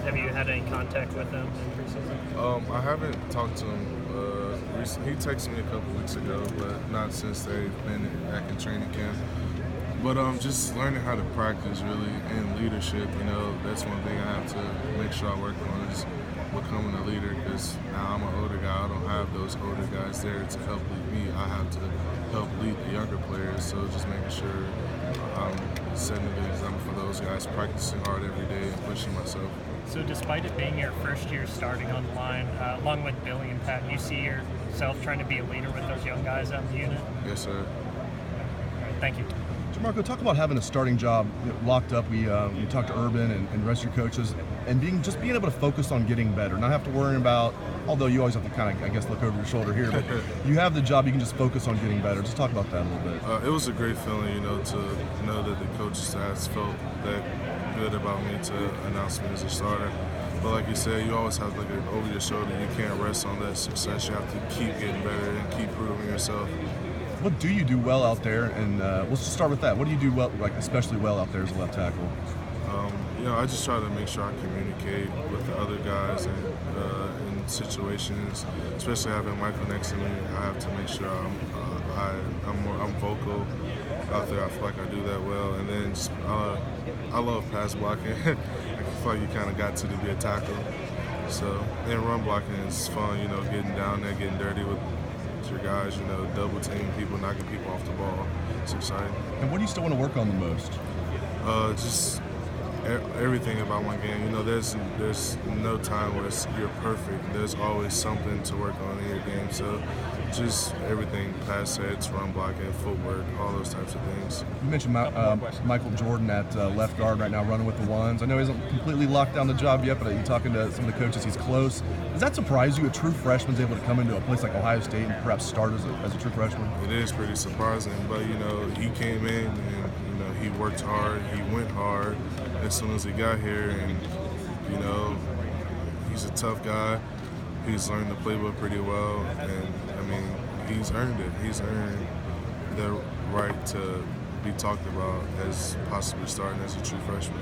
Have you had any contact with them in preseason? I haven't talked to him recently. He texted me a couple weeks ago, but not since they've been back in training camp. But just learning how to practice really and leadership, that's one thing I have to make sure I work on is becoming a leader, because now I'm an older guy. I don't have those older guys there to help lead me. I have to help lead the younger players. So just making sure I'm setting a good example for those guys, practicing hard every day and pushing myself. So despite it being your first year starting on the line, along with Billy and Pat, you see yourself trying to be a leader with those young guys on the unit? Yes, sir. All right, thank you. Jamarco, talk about having a starting job locked up. We talked to Urban and the rest of your coaches, and being able to focus on getting better, not have to worry about. Although you always have to kind of, I guess, look over your shoulder here, but you have the job. You can just focus on getting better. Just talk about that a little bit. It was a great feeling, to know that the coaching staff felt that good about me to announce me as a starter. But like you said, you always have to look over your shoulder. You can't rest on that success. You have to keep getting better and keep proving yourself. What do you do well out there? And let's just start with that. What do you do well, like especially well out there as a left tackle? I just try to make sure I communicate with the other guys and in situations, especially having Michael next to me. I have to make sure I'm vocal out there. I feel like I do that well. And then I love pass blocking. I feel like you kind of got to be a tackle. So, and run blocking is fun. Getting down there, getting dirty with your guys, double teaming people, knocking people off the ball. It's exciting. And what do you still want to work on the most? Just everything about my game. There's no time where you're perfect. There's always something to work on in your game. So just everything, pass sets, run blocking, footwork, all those types of things. You mentioned Michael Jordan at left guard right now, running with the ones. I know he hasn't completely locked down the job yet, but you're talking to some of the coaches, he's close. Does that surprise you? A true freshman's able to come into a place like Ohio State and perhaps start as a true freshman? It is pretty surprising, but he came in and he worked hard, he went hard as soon as he got here, and he's a tough guy. He's learned the playbook pretty well, and he's earned it. He's earned the right to be talked about as possibly starting as a true freshman.